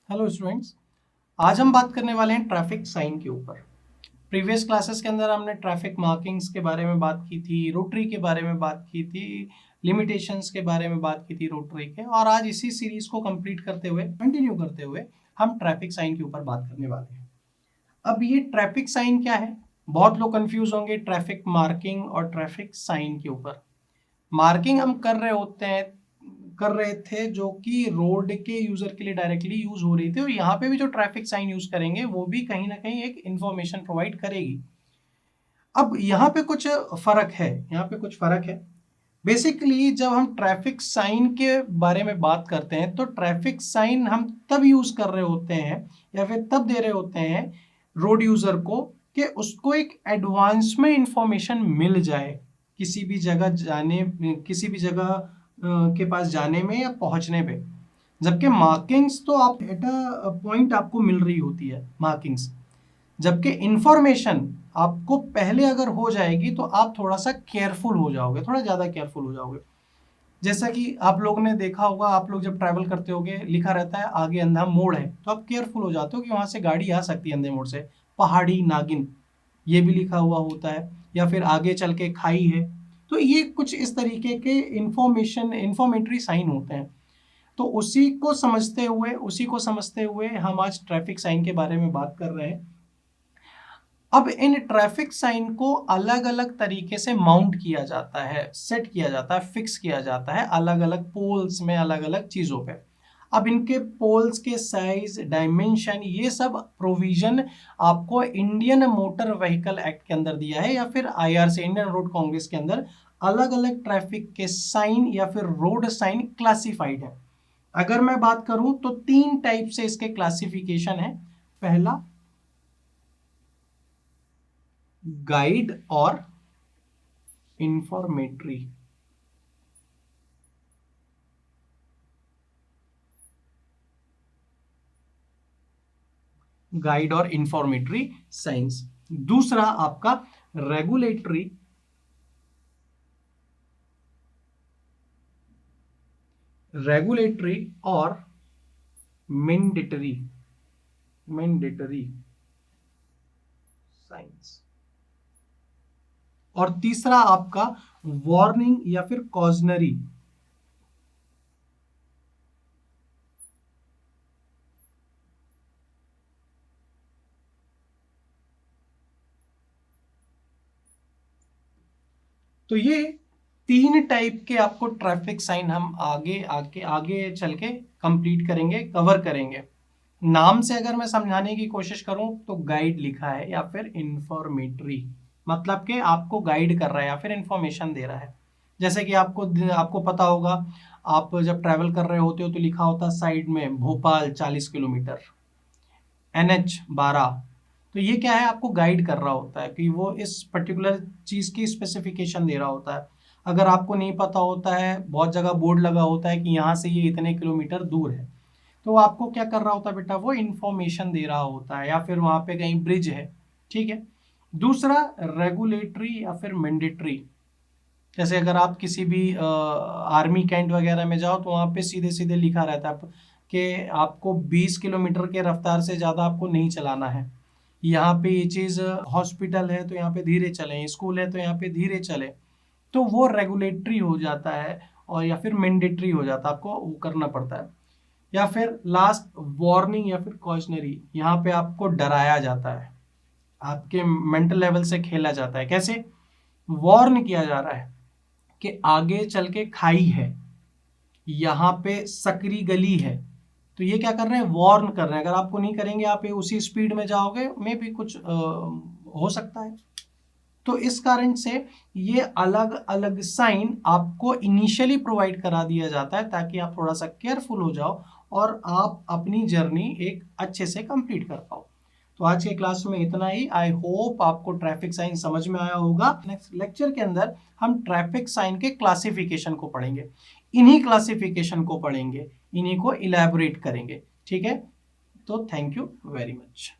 Hello students, आज हम बात करने वाले हैं ट्रैफिक साइन के ऊपर। प्रीवियस क्लासेस के अंदर हमने ट्रैफिक मार्किंग्स के बारे में बात की थी, रोटरी के बारे में बात की थी, लिमिटेशंस के बारे में बात की थी रोटरी के, और आज इसी सीरीज को कंप्लीट करते हुए कंटिन्यू करते हुए हम ट्रैफिक साइन के ऊपर बात करने वाले हैं। अब ये ट्रैफिक साइन क्या है? बहुत लोग कंफ्यूज होंगे ट्रैफिक मार्किंग और ट्रैफिक साइन के ऊपर। मार्किंग हम कर रहे थे जो कि रोड के यूजर के लिए डायरेक्टली यूज हो रही थी, और यहाँ पे भी जो ट्रैफिक साइन यूज करेंगे वो भी कहीं ना कहीं एक इंफॉर्मेशन प्रोवाइड करेगी। अब यहाँ पे कुछ फर्क है। बेसिकली जब हम ट्रैफिक साइन के बारे में बात करते हैं तो ट्रैफिक साइन हम तब यूज कर रहे होते हैं या फिर तब दे रहे होते हैं रोड यूजर को कि उसको एक एडवांस में इंफॉर्मेशन मिल जाए किसी भी जगह के पास जाने में या पहुंचने पे। जबकि मार्किंग्स तो आप एट अ पॉइंट आपको मिल रही होती है मार्किंग्स, जबकि इंफॉर्मेशन आपको पहले अगर हो जाएगी तो आप थोड़ा सा केयरफुल हो जाओगे, थोड़ा ज़्यादा केयरफुल हो जाओगे। जैसा कि आप लोगों ने देखा होगा, आप लोग जब ट्रैवल करते होगे लिखा रहता है आगे अंधा मोड़ है, तो आप केयरफुल हो जाते हो कि वहाँ से गाड़ी आ सकती है अंधे मोड़ से। पहाड़ी नागिन ये भी लिखा हुआ होता है, या फिर आगे चल के खाई है। तो ये कुछ इस तरीके के इंफॉर्मेटरी साइन होते हैं। तो उसी को समझते हुए हम आज ट्रैफिक साइन के बारे में बात कर रहे हैं। अब इन ट्रैफिक साइन को अलग अलग तरीके से माउंट किया जाता है, सेट किया जाता है, फिक्स किया जाता है अलग अलग पोल्स में, अलग अलग चीजों पे। अब इनके पोल्स के साइज, डायमेंशन, ये सब प्रोविजन आपको इंडियन मोटर व्हीकल एक्ट के अंदर दिया है, या फिर आईआरसी इंडियन रोड कांग्रेस के अंदर अलग अलग ट्रैफिक के साइन या फिर रोड साइन क्लासिफाइड है। अगर मैं बात करूं तो 3 टाइप से इसके क्लासिफिकेशन है। पहला, गाइड और इंफॉर्मेटरी। गाइड और इंफॉर्मेटरी साइंस। दूसरा आपका रेगुलेटरी। रेगुलेटरी और मैंडेटरी मैंडेटरी साइंस। और तीसरा आपका वार्निंग या फिर कॉजनरी। तो ये 3 टाइप के आपको ट्रैफिक साइन हम आगे चल के कंप्लीट करेंगे, कवर करेंगे। नाम से अगर मैं समझाने की कोशिश करूं तो गाइड लिखा है या फिर इंफॉर्मेटरी, मतलब कि आपको गाइड कर रहा है या फिर इंफॉर्मेशन दे रहा है। जैसे कि आपको पता होगा, आप जब ट्रैवल कर रहे होते हो तो लिखा होता है साइड में भोपाल 40 किलोमीटर, NH 12। तो ये क्या है, आपको गाइड कर रहा होता है कि वो इस पर्टिकुलर चीज की स्पेसिफिकेशन दे रहा होता है। अगर आपको नहीं पता होता है, बहुत जगह बोर्ड लगा होता है कि यहाँ से ये इतने किलोमीटर दूर है, तो आपको क्या कर रहा होता है बेटा, वो इंफॉर्मेशन दे रहा होता है, या फिर वहां पे कहीं ब्रिज है। ठीक है। दूसरा रेगुलेटरी या फिर मैंडेटरी। जैसे अगर आप किसी भी आर्मी कैंट वगैरह में जाओ तो वहां पे सीधे सीधे लिखा रहता है कि आपको 20 किलोमीटर के रफ्तार से ज़्यादा आपको नहीं चलाना है। यहाँ पे ये चीज़, हॉस्पिटल है तो यहाँ पे धीरे चलें, स्कूल है तो यहाँ पे धीरे चलें। तो वो रेगुलेटरी हो जाता है, और या फिर मैंडेटरी हो जाता है, आपको वो करना पड़ता है। या फिर लास्ट वार्निंग या फिर कॉशनरी। यहाँ पे आपको डराया जाता है, आपके मेंटल लेवल से खेला जाता है। कैसे? वार्न किया जा रहा है कि आगे चल के खाई है, यहाँ पे सकरी गली है। तो ये क्या कर रहे हैं, वार्न कर रहे हैं। अगर आपको नहीं करेंगे, आप उसी स्पीड में जाओगे, में भी कुछ हो सकता है। तो इस कारण से ये अलग अलग साइन आपको इनिशियली प्रोवाइड करा दिया जाता है, ताकि आप थोड़ा सा केयरफुल हो जाओ और आप अपनी जर्नी एक अच्छे से कंप्लीट कर पाओ। तो आज के क्लास में इतना ही। आई होप आपको ट्रैफिक साइन समझ में आया होगा। नेक्स्ट लेक्चर के अंदर हम ट्रैफिक साइन के क्लासिफिकेशन को पढ़ेंगे, इन्हीं क्लासिफिकेशन को पढ़ेंगे, इन्हीं को इलेबोरेट करेंगे। ठीक है, तो थैंक यू वेरी मच।